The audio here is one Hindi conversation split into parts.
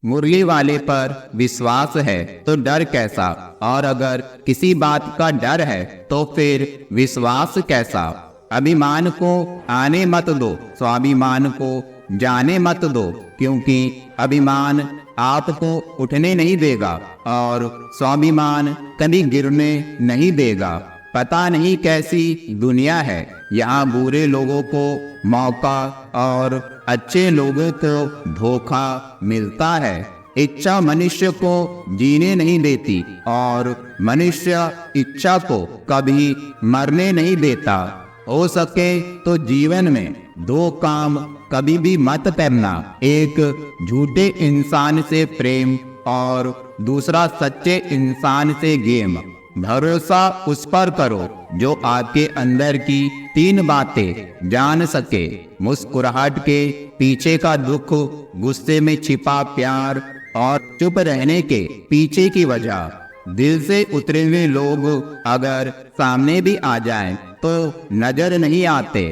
मुरली वाले पर विश्वास है तो डर कैसा, और अगर किसी बात का डर है तो फिर विश्वास कैसा। अभिमान को आने मत दो, स्वाभिमान को जाने मत दो, क्योंकि अभिमान आपको उठने नहीं देगा और स्वाभिमान कभी गिरने नहीं देगा। पता नहीं कैसी दुनिया है, यहाँ बुरे लोगों को मौका और अच्छे लोगों को धोखा मिलता है। इच्छा मनुष्य को जीने नहीं देती और मनुष्य इच्छा को कभी मरने नहीं देता। हो सके तो जीवन में दो काम कभी भी मत करना, एक झूठे इंसान से प्रेम और दूसरा सच्चे इंसान से गेम। भरोसा उस पर करो जो आपके अंदर की 3 बातें जान सके, मुस्कुराहट के पीछे का दुख, गुस्से में छिपा प्यार और चुप रहने के पीछे की वजह। दिल से उतरे हुए लोग अगर सामने भी आ जाएं तो नजर नहीं आते।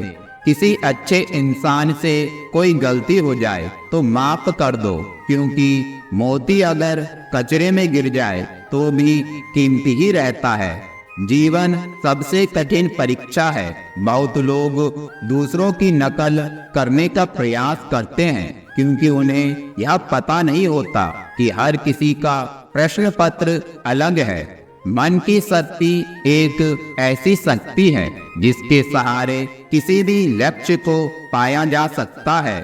किसी अच्छे इंसान से कोई गलती हो जाए तो माफ कर दो, क्योंकि मोती अगर कचरे में गिर जाए तो भी कीमती ही रहता है। जीवन सबसे कठिन परीक्षा है। बहुत लोग दूसरों की नकल करने का प्रयास करते हैं, क्योंकि उन्हें यह पता नहीं होता कि हर किसी का प्रश्न पत्र अलग है। मन की शक्ति एक ऐसी शक्ति है जिसके सहारे किसी भी लक्ष्य को पाया जा सकता है।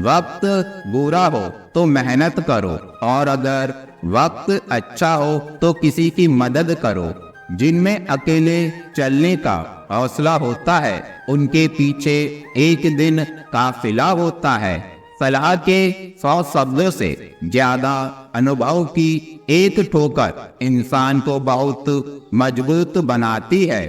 वक्त बुरा हो तो मेहनत करो, और अगर वक्त अच्छा हो तो किसी की मदद करो। जिनमें अकेले चलने का हौसला होता है उनके पीछे एक दिन काफिला होता है। सलाह के 100 शब्दों से ज्यादा अनुभव की एक ठोकर इंसान को बहुत मजबूत बनाती है।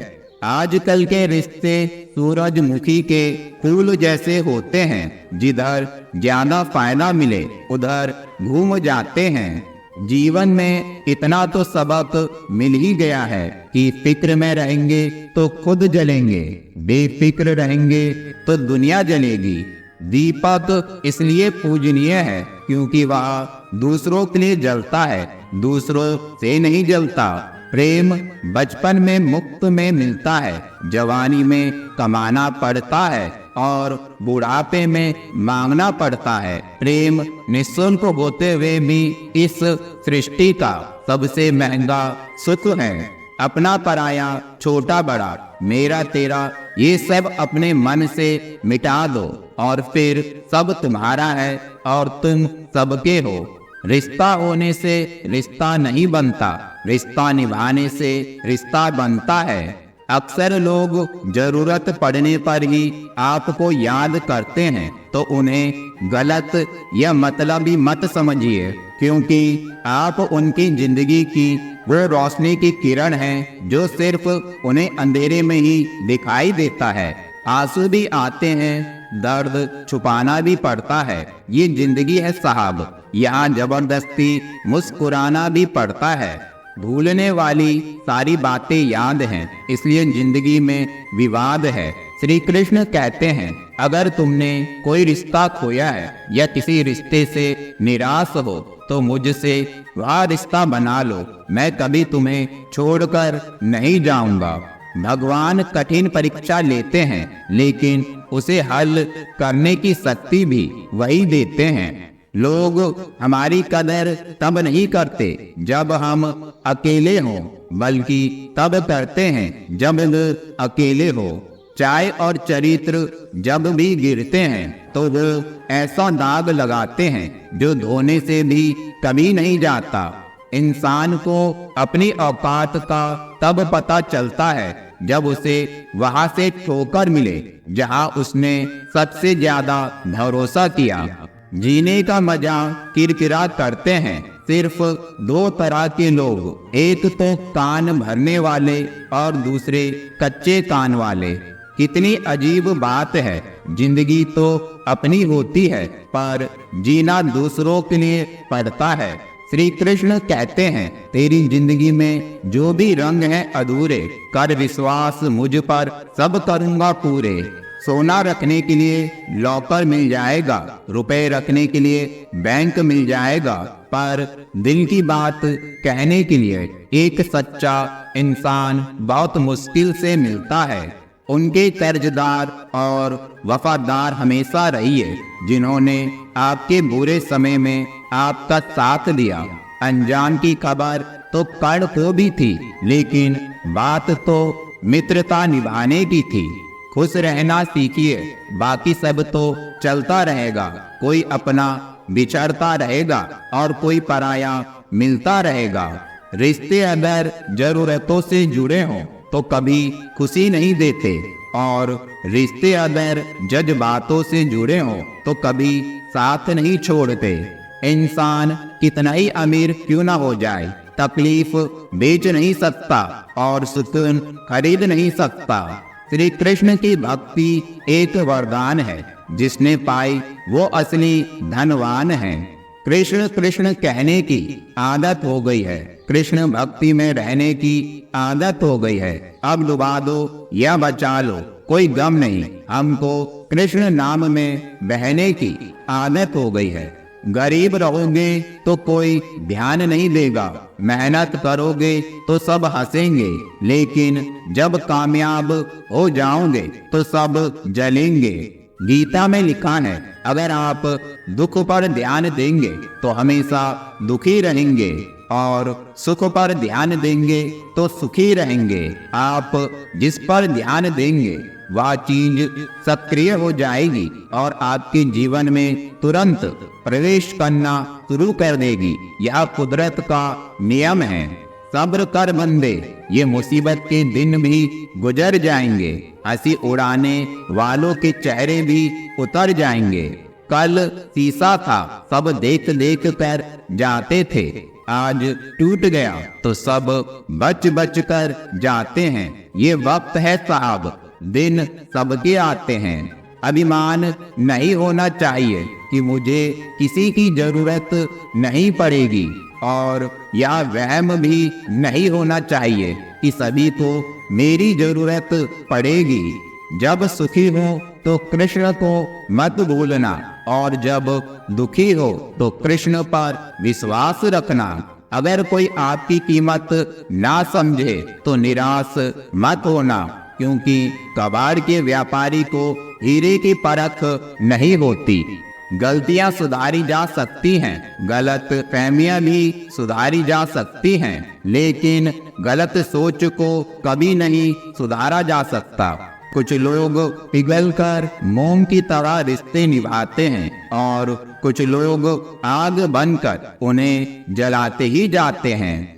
आजकल के रिश्ते सूरजमुखी के फूल जैसे होते हैं, जिधर ज्यादा फायदा मिले उधर घूम जाते हैं। जीवन में इतना तो सबक मिल ही गया है कि फिक्र में रहेंगे तो खुद जलेंगे, बेफिक्र रहेंगे तो दुनिया जलेगी। दीपक इसलिए पूजनीय है क्योंकि वह दूसरों के लिए जलता है, दूसरों से नहीं जलता। प्रेम बचपन में मुफ्त में मिलता है, जवानी में कमाना पड़ता है और बुढ़ापे में मांगना पड़ता है। प्रेम निःशुल्क होते हुए भी इस सृष्टि का सबसे महंगा सुख है। अपना पराया, छोटा बड़ा, मेरा तेरा, ये सब अपने मन से मिटा दो और फिर सब तुम्हारा है और तुम सबके हो। रिश्ता होने से रिश्ता नहीं बनता, रिश्ता निभाने से रिश्ता बनता है। अक्सर लोग जरूरत पड़ने पर ही आपको याद करते हैं, तो उन्हें गलत या मतलबी मत समझिए, क्योंकि आप उनकी जिंदगी की वो रोशनी की किरण हैं जो सिर्फ उन्हें अंधेरे में ही दिखाई देता है। आंसू भी आते हैं, दर्द छुपाना भी पड़ता है, ये जिंदगी है साहब, यहाँ जबरदस्ती मुस्कुराना भी पड़ता है। भूलने वाली सारी बातें याद हैं, इसलिए जिंदगी में विवाद है। श्री कृष्ण कहते हैं, अगर तुमने कोई रिश्ता खोया है या किसी रिश्ते से निराश हो तो मुझसे वह रिश्ता बना लो, मैं कभी तुम्हें छोड़कर नहीं जाऊंगा। भगवान कठिन परीक्षा लेते हैं, लेकिन उसे हल करने की शक्ति भी वही देते हैं। लोग हमारी कदर तब नहीं करते जब हम अकेले हों, बल्कि तब करते हैं जब अकेले हो। चाय और चरित्र जब भी गिरते हैं तो वो ऐसा दाग लगाते हैं जो धोने से भी कभी नहीं जाता। इंसान को अपनी औकात का तब पता चलता है जब उसे वहां से ठोकर मिले जहां उसने सबसे ज्यादा भरोसा किया। जीने का मजा किरकिरा करते हैं सिर्फ 2 तरह के लोग, एक तो कान भरने वाले और दूसरे कच्चे कान वाले। कितनी अजीब बात है, जिंदगी तो अपनी होती है पर जीना दूसरों के लिए पड़ता है। श्री कृष्ण कहते हैं, तेरी जिंदगी में जो भी रंग है अधूरे, कर विश्वास मुझ पर सब करूंगा पूरे। सोना रखने के लिए लॉकर मिल जाएगा, रुपए रखने के लिए बैंक मिल जाएगा, पर दिल की बात कहने के लिए एक सच्चा इंसान बहुत मुश्किल से मिलता है। उनके कर्जदार और वफादार हमेशा रहिए जिन्होंने आपके बुरे समय में आपका साथ दिया। अनजान की खबर तो कर्ण को भी थी, लेकिन बात तो मित्रता निभाने की थी। खुश रहना सीखिए, बाकी सब तो चलता रहेगा। कोई अपना बिछड़ता रहेगा और कोई पराया मिलता रहेगा। रिश्ते अगर जरूरतों से जुड़े हों तो कभी खुशी नहीं देते, और रिश्ते अगर जज्बातों से जुड़े हों तो कभी साथ नहीं छोड़ते। इंसान कितना ही अमीर क्यों ना हो जाए, तकलीफ बेच नहीं सकता और सुकून खरीद नहीं सकता। श्री कृष्ण की भक्ति एक वरदान है, जिसने पाई वो असली धनवान है। कृष्ण कृष्ण कहने की आदत हो गई है, कृष्ण भक्ति में रहने की आदत हो गई है। अब डुबा दो या बचा लो, कोई गम नहीं, हमको कृष्ण नाम में बहने की आदत हो गई है। गरीब रहोगे तो कोई ध्यान नहीं देगा, मेहनत करोगे तो सब हंसेंगे, लेकिन जब कामयाब हो जाओगे तो सब जलेंगे। गीता में लिखा है, अगर आप दुख पर ध्यान देंगे तो हमेशा दुखी रहेंगे, और सुख पर ध्यान देंगे तो सुखी रहेंगे। आप जिस पर ध्यान देंगे वह चीज सक्रिय हो जाएगी और आपके जीवन में तुरंत प्रवेश करना शुरू कर देगी। यह कुदरत का नियम है। सब्र कर बंदे, ये मुसीबत के दिन भी गुजर जाएंगे। हंसी उड़ाने वालों के चेहरे भी उतर जाएंगे। कल शीशा था, सब देख देख कर जाते थे, आज टूट गया तो सब बच बच कर जाते हैं। ये वक्त है साहब, दिन सबके आते हैं। अभिमान नहीं होना चाहिए कि मुझे किसी की जरूरत नहीं पड़ेगी, और यह वहम भी नहीं होना चाहिए कि सभी को मेरी जरूरत पड़ेगी। जब सुखी हो तो कृष्ण को मत भूलना, और जब दुखी हो तो कृष्ण पर विश्वास रखना। अगर कोई आपकी कीमत ना समझे तो निराश मत होना, क्योंकि कबाड़ के व्यापारी को हीरे की परख नहीं होती। गलतियां सुधारी जा सकती हैं, गलत फहमियां भी सुधारी जा सकती हैं, लेकिन गलत सोच को कभी नहीं सुधारा जा सकता। कुछ लोग पिघलकर मोम की तरह रिश्ते निभाते हैं, और कुछ लोग आग बनकर उन्हें जलाते ही जाते हैं।